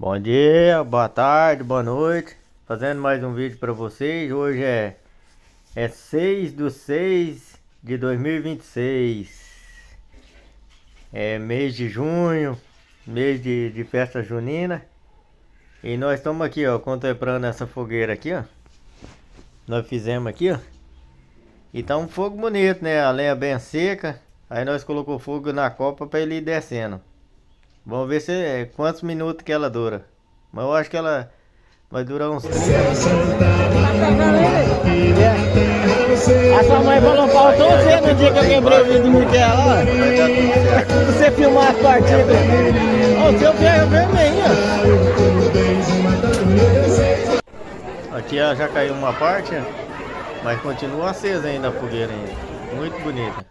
Bom dia, boa tarde, boa noite. Fazendo mais um vídeo para vocês. Hoje é 6/6/2026. É mês de junho, mês de festa junina. E nós estamos aqui, ó, contemplando essa fogueira aqui, ó. Nós fizemos aqui, ó. E tá um fogo bonito, né? A lenha bem seca. Aí nós colocamos fogo na copa para ele ir descendo. Vamos ver quantos minutos que ela dura. Mas eu acho que ela vai durar uns 30 minutos. A sua mãe falou, faltou você no dia que eu quebrei o vidro do Miquel, ó. Vai dar tudo certo. Você filmar as partidas. Ó, o seu ferro vermelho, ó. Aqui ó, já caiu uma parte, ó, mas continua acesa ainda a fogueira ainda. Muito bonita.